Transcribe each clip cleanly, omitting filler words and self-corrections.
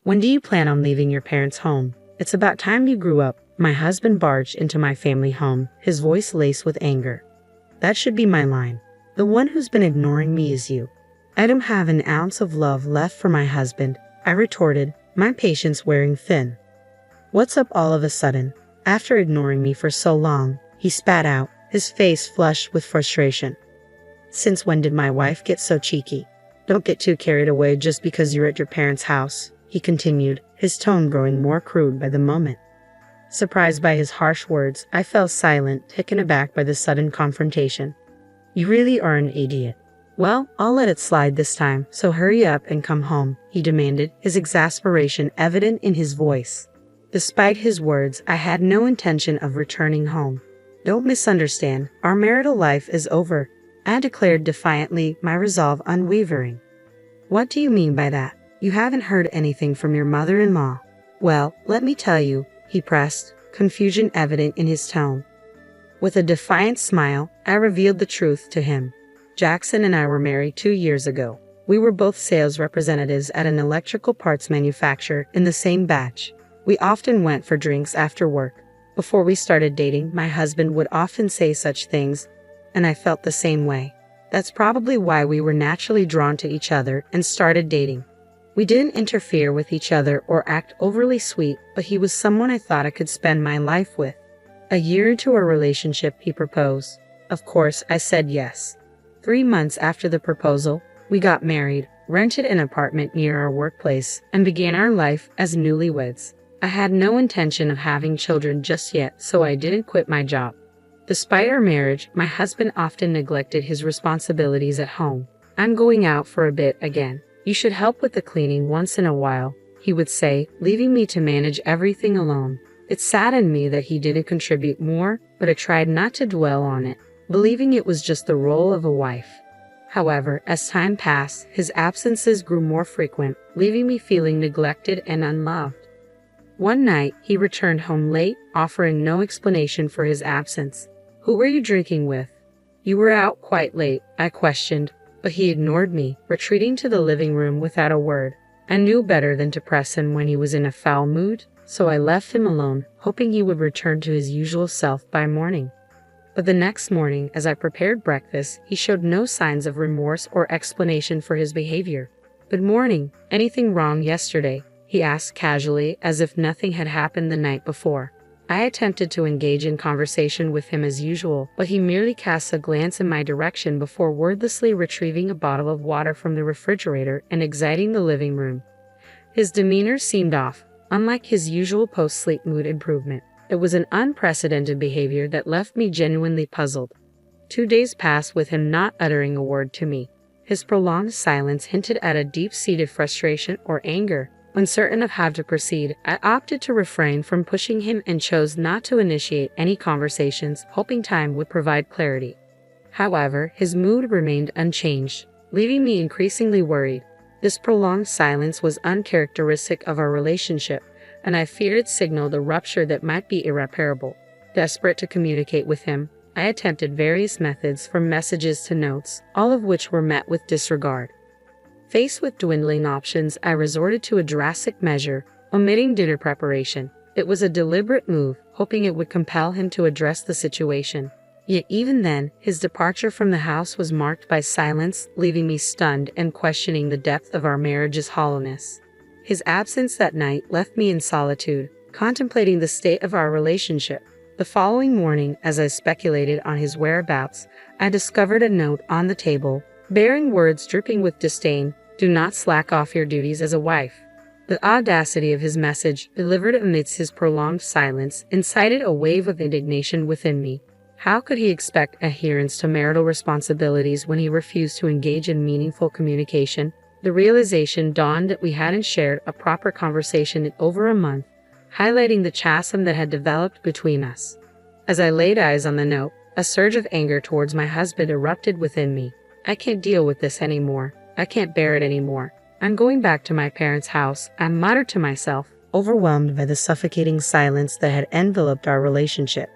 When do you plan on leaving your parents' home? It's about time you grew up. My husband barged into my family home, his voice laced with anger. That should be my line. The one who's been ignoring me is you. I don't have an ounce of love left for my husband, I retorted, my patience wearing thin. What's up all of a sudden? After ignoring me for so long, he spat out, his face flushed with frustration. Since when did my wife get so cheeky? Don't get too carried away just because you're at your parents' house, he continued, his tone growing more crude by the moment. Surprised by his harsh words, I fell silent, taken aback by the sudden confrontation. You really are an idiot. Well, I'll let it slide this time, so hurry up and come home, he demanded, his exasperation evident in his voice. Despite his words, I had no intention of returning home. Don't misunderstand, our marital life is over, I declared defiantly, my resolve unwavering. What do you mean by that? You haven't heard anything from your mother-in-law. Well, let me tell you, he pressed, confusion evident in his tone. With a defiant smile, I revealed the truth to him. Jackson and I were married 2 years ago. We were both sales representatives at an electrical parts manufacturer in the same batch. We often went for drinks after work. Before we started dating, my husband would often say such things, and I felt the same way. That's probably why we were naturally drawn to each other and started dating. We didn't interfere with each other or act overly sweet, but he was someone I thought I could spend my life with. A year into our relationship, he proposed. Of course, I said yes. 3 months after the proposal, we got married, rented an apartment near our workplace, and began our life as newlyweds. I had no intention of having children just yet, so I didn't quit my job. Despite our marriage, my husband often neglected his responsibilities at home. I'm going out for a bit again. You should help with the cleaning once in a while, he would say, leaving me to manage everything alone. It saddened me that he didn't contribute more, but I tried not to dwell on it, believing it was just the role of a wife. However, as time passed, his absences grew more frequent, leaving me feeling neglected and unloved. One night, he returned home late, offering no explanation for his absence. Who were you drinking with? You were out quite late, I questioned, but he ignored me, retreating to the living room without a word. I knew better than to press him when he was in a foul mood, so I left him alone, hoping he would return to his usual self by morning. But the next morning, as I prepared breakfast, he showed no signs of remorse or explanation for his behavior. Good morning. Anything wrong yesterday? He asked casually, as if nothing had happened the night before. I attempted to engage in conversation with him as usual, but he merely cast a glance in my direction before wordlessly retrieving a bottle of water from the refrigerator and exiting the living room. His demeanor seemed off, unlike his usual post-sleep mood improvement. It was an unprecedented behavior that left me genuinely puzzled. 2 days passed with him not uttering a word to me. His prolonged silence hinted at a deep-seated frustration or anger. Uncertain of how to proceed, I opted to refrain from pushing him and chose not to initiate any conversations, hoping time would provide clarity. However, his mood remained unchanged, leaving me increasingly worried. This prolonged silence was uncharacteristic of our relationship, and I feared it signaled a rupture that might be irreparable. Desperate to communicate with him, I attempted various methods from messages to notes, all of which were met with disregard. Faced with dwindling options, I resorted to a drastic measure, omitting dinner preparation. It was a deliberate move, hoping it would compel him to address the situation. Yet even then, his departure from the house was marked by silence, leaving me stunned and questioning the depth of our marriage's hollowness. His absence that night left me in solitude, contemplating the state of our relationship. The following morning, as I speculated on his whereabouts, I discovered a note on the table, bearing words dripping with disdain. Do not slack off your duties as a wife. The audacity of his message, delivered amidst his prolonged silence, incited a wave of indignation within me. How could he expect adherence to marital responsibilities when he refused to engage in meaningful communication? The realization dawned that we hadn't shared a proper conversation in over a month, highlighting the chasm that had developed between us. As I laid eyes on the note, a surge of anger towards my husband erupted within me. I can't deal with this anymore. I can't bear it anymore. I'm going back to my parents' house, I muttered to myself, overwhelmed by the suffocating silence that had enveloped our relationship.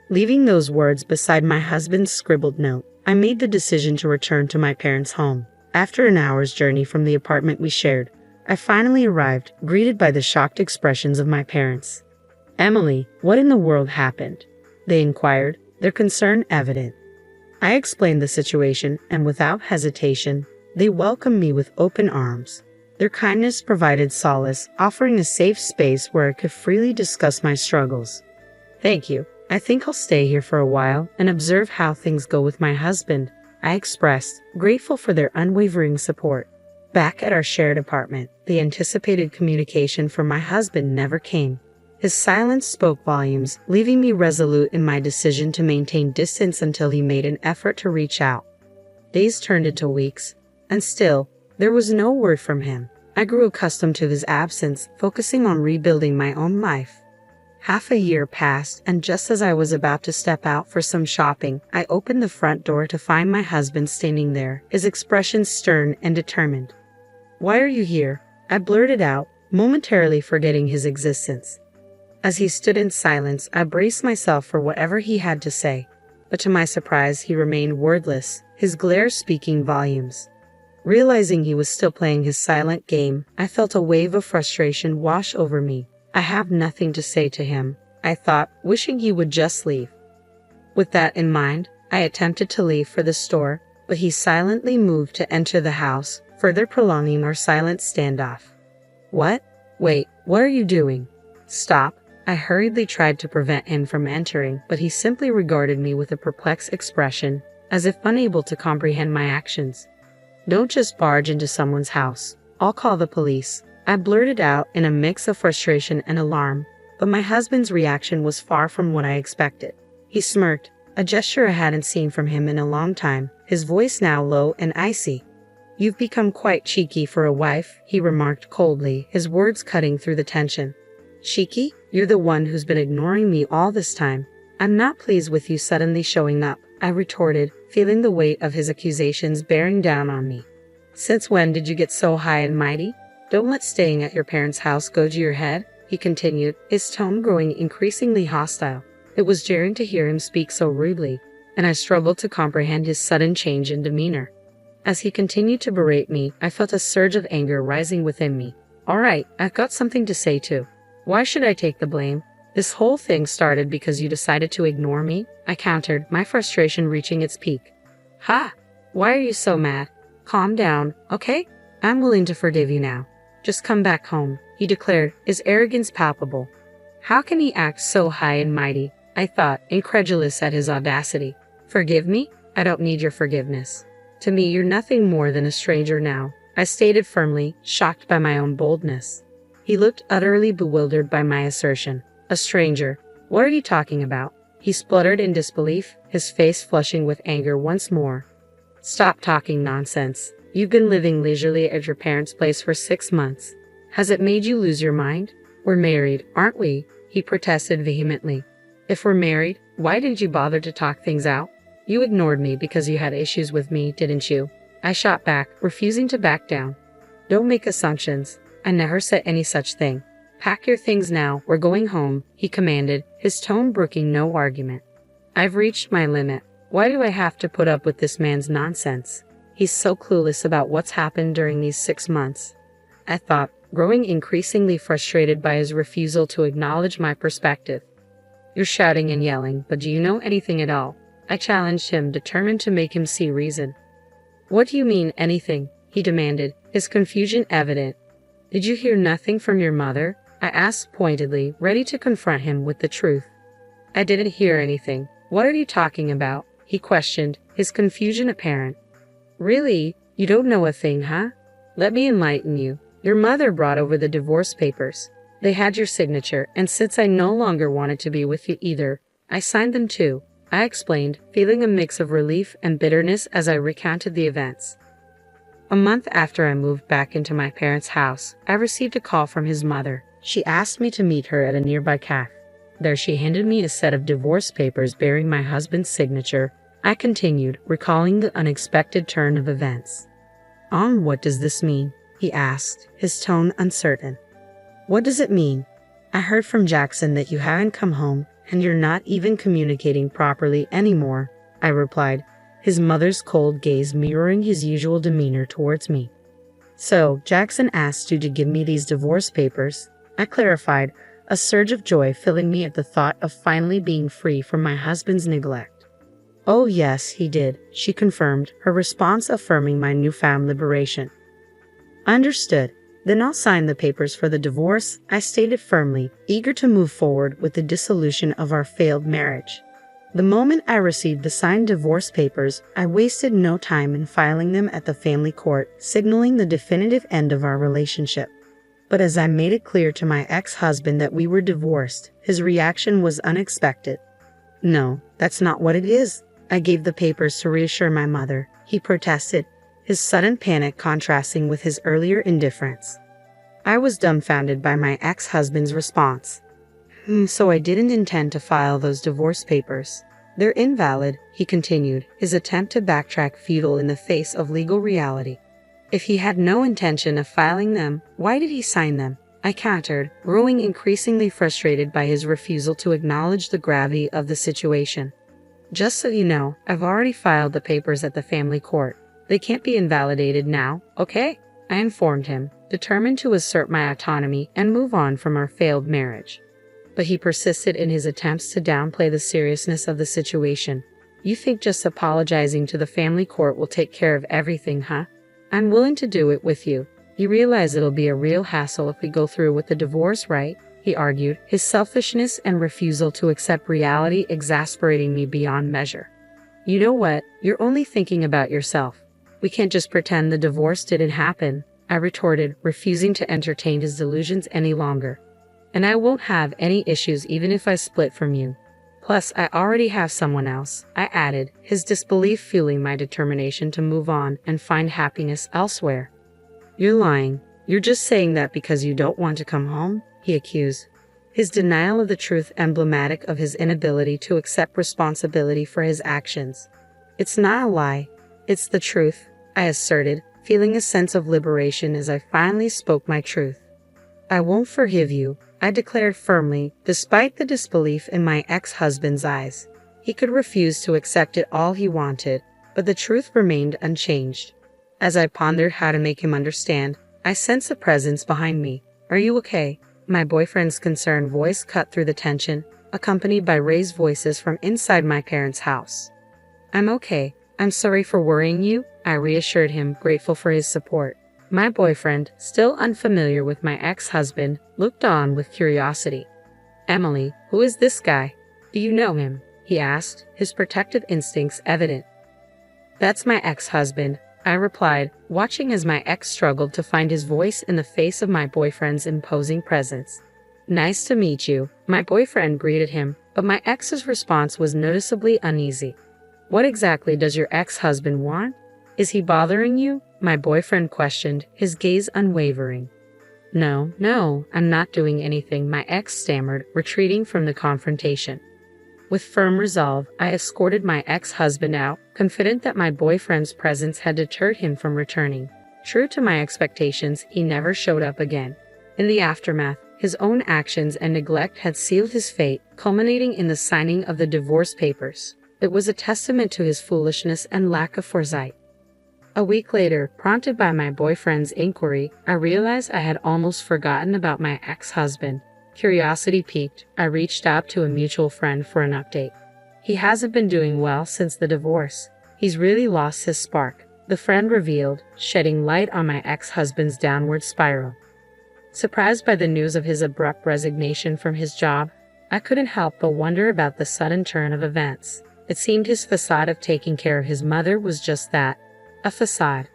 Leaving those words beside my husband's scribbled note, I made the decision to return to my parents' home. After an hour's journey from the apartment we shared, I finally arrived, greeted by the shocked expressions of my parents. "Emily, what in the world happened?" they inquired, their concern evident. I explained the situation, and without hesitation, they welcomed me with open arms. Their kindness provided solace, offering a safe space where I could freely discuss my struggles. "Thank you. I think I'll stay here for a while and observe how things go with my husband," I expressed, grateful for their unwavering support. Back at our shared apartment, the anticipated communication from my husband never came. His silence spoke volumes, leaving me resolute in my decision to maintain distance until he made an effort to reach out. Days turned into weeks, and still, there was no word from him. I grew accustomed to his absence, focusing on rebuilding my own life. Half a year passed, and just as I was about to step out for some shopping, I opened the front door to find my husband standing there, his expression stern and determined. "Why are you here?" I blurted out, momentarily forgetting his existence. As he stood in silence, I braced myself for whatever he had to say, but to my surprise, he remained wordless, his glare speaking volumes. Realizing he was still playing his silent game, I felt a wave of frustration wash over me. I have nothing to say to him, I thought, wishing he would just leave. With that in mind, I attempted to leave for the store, but he silently moved to enter the house, further prolonging our silent standoff. "What? Wait, what are you doing? Stop." I hurriedly tried to prevent him from entering, but he simply regarded me with a perplexed expression, as if unable to comprehend my actions. "Don't just barge into someone's house. I'll call the police," I blurted out in a mix of frustration and alarm, but my husband's reaction was far from what I expected. He smirked, a gesture I hadn't seen from him in a long time, his voice now low and icy. "You've become quite cheeky for a wife," he remarked coldly, his words cutting through the tension. "Cheeky? You're the one who's been ignoring me all this time. I'm not pleased with you suddenly showing up," I retorted, feeling the weight of his accusations bearing down on me. "Since when did you get so high and mighty? Don't let staying at your parents' house go to your head," he continued, his tone growing increasingly hostile. It was jarring to hear him speak so rudely, and I struggled to comprehend his sudden change in demeanor. As he continued to berate me, I felt a surge of anger rising within me. "All right, I've got something to say too. Why should I take the blame? This whole thing started because you decided to ignore me," I countered, my frustration reaching its peak. "Ha! Why are you so mad? Calm down, okay? I'm willing to forgive you now. Just come back home," he declared, his arrogance palpable. How can he act so high and mighty? I thought, incredulous at his audacity. "Forgive me? I don't need your forgiveness. To me, you're nothing more than a stranger now," I stated firmly, shocked by my own boldness. He looked utterly bewildered by my assertion. "A stranger? What are you talking about?" He spluttered in disbelief, his face flushing with anger once more. "Stop talking nonsense. You've been living leisurely at your parents' place for 6 months. Has it made you lose your mind? We're married, aren't we?" he protested vehemently. "If we're married, why didn't you bother to talk things out? You ignored me because you had issues with me, didn't you?" I shot back, refusing to back down. "Don't make assumptions. I never said any such thing. Pack your things now, we're going home," he commanded, his tone brooking no argument. "I've reached my limit. Why do I have to put up with this man's nonsense? He's so clueless about what's happened during these 6 months," I thought, growing increasingly frustrated by his refusal to acknowledge my perspective. "You're shouting and yelling, but do you know anything at all?" I challenged him, determined to make him see reason. "What do you mean, anything?" he demanded, his confusion evident. "Did you hear nothing from your mother?" I asked pointedly, ready to confront him with the truth. "I didn't hear anything. What are you talking about?" he questioned, his confusion apparent. "Really? You don't know a thing, huh? Let me enlighten you. Your mother brought over the divorce papers. They had your signature, and since I no longer wanted to be with you either, I signed them too," I explained, feeling a mix of relief and bitterness as I recounted the events. A month after I moved back into my parents' house, I received a call from his mother. She asked me to meet her at a nearby cafe. There she handed me a set of divorce papers bearing my husband's signature. I continued, recalling the unexpected turn of events. What does this mean?" he asked, his tone uncertain. "What does it mean? I heard from Jackson that you haven't come home, and you're not even communicating properly anymore," I replied, his mother's cold gaze mirroring his usual demeanor towards me. "So, Jackson asked you to give me these divorce papers," I clarified, a surge of joy filling me at the thought of finally being free from my husband's neglect. "Oh yes, he did," she confirmed, her response affirming my newfound liberation. "Understood. Then I'll sign the papers for the divorce," I stated firmly, eager to move forward with the dissolution of our failed marriage. The moment I received the signed divorce papers, I wasted no time in filing them at the family court, signaling the definitive end of our relationship. But as I made it clear to my ex-husband that we were divorced, his reaction was unexpected. "No, that's not what it is." I gave the papers to reassure my mother. He protested, his sudden panic contrasting with his earlier indifference. I was dumbfounded by my ex-husband's response. "So I didn't intend to file those divorce papers. They're invalid," he continued, his attempt to backtrack futile in the face of legal reality. "If he had no intention of filing them, why did he sign them?" I countered, growing increasingly frustrated by his refusal to acknowledge the gravity of the situation. "Just so you know, I've already filed the papers at the family court. They can't be invalidated now, okay?" I informed him, determined to assert my autonomy and move on from our failed marriage. But he persisted in his attempts to downplay the seriousness of the situation. "You think just apologizing to the family court will take care of everything, huh? I'm willing to do it with you. You realize it'll be a real hassle if we go through with the divorce, right?" he argued, his selfishness and refusal to accept reality exasperating me beyond measure. "You know what? You're only thinking about yourself. We can't just pretend the divorce didn't happen," I retorted, refusing to entertain his delusions any longer. "And I won't have any issues even if I split from you. Plus, I already have someone else," I added, his disbelief fueling my determination to move on and find happiness elsewhere. "You're lying. You're just saying that because you don't want to come home," he accused, his denial of the truth emblematic of his inability to accept responsibility for his actions. "It's not a lie. It's the truth," I asserted, feeling a sense of liberation as I finally spoke my truth. "I won't forgive you," I declared firmly, despite the disbelief in my ex-husband's eyes. He could refuse to accept it all he wanted, but the truth remained unchanged. As I pondered how to make him understand, I sensed a presence behind me. "Are you okay?" My boyfriend's concerned voice cut through the tension, accompanied by raised voices from inside my parents' house. "I'm okay. I'm sorry for worrying you," I reassured him, grateful for his support. My boyfriend, still unfamiliar with my ex-husband, looked on with curiosity. "Emily, who is this guy? Do you know him?" he asked, his protective instincts evident. "That's my ex-husband," I replied, watching as my ex struggled to find his voice in the face of my boyfriend's imposing presence. "Nice to meet you," my boyfriend greeted him, but my ex's response was noticeably uneasy. "What exactly does your ex-husband want? Is he bothering you?" my boyfriend questioned, his gaze unwavering. No, I'm not doing anything," my ex stammered, retreating from the confrontation. With firm resolve, I escorted my ex-husband out, confident that my boyfriend's presence had deterred him from returning. True to my expectations, he never showed up again. In the aftermath, his own actions and neglect had sealed his fate, culminating in the signing of the divorce papers. It was a testament to his foolishness and lack of foresight. A week later, prompted by my boyfriend's inquiry, I realized I had almost forgotten about my ex-husband. Curiosity piqued, I reached out to a mutual friend for an update. "He hasn't been doing well since the divorce. He's really lost his spark," the friend revealed, shedding light on my ex-husband's downward spiral. Surprised by the news of his abrupt resignation from his job, I couldn't help but wonder about the sudden turn of events. It seemed his facade of taking care of his mother was just that, a facade.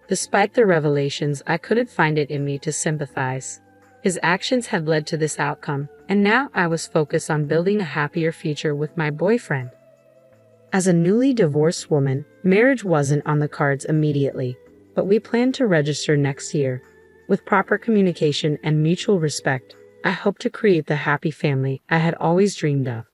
Despite the revelations, I couldn't find it in me to sympathize. His actions had led to this outcome, and now I was focused on building a happier future with my boyfriend. As a newly divorced woman, marriage wasn't on the cards immediately, but we planned to register next year. With proper communication and mutual respect, I hope to create the happy family I had always dreamed of.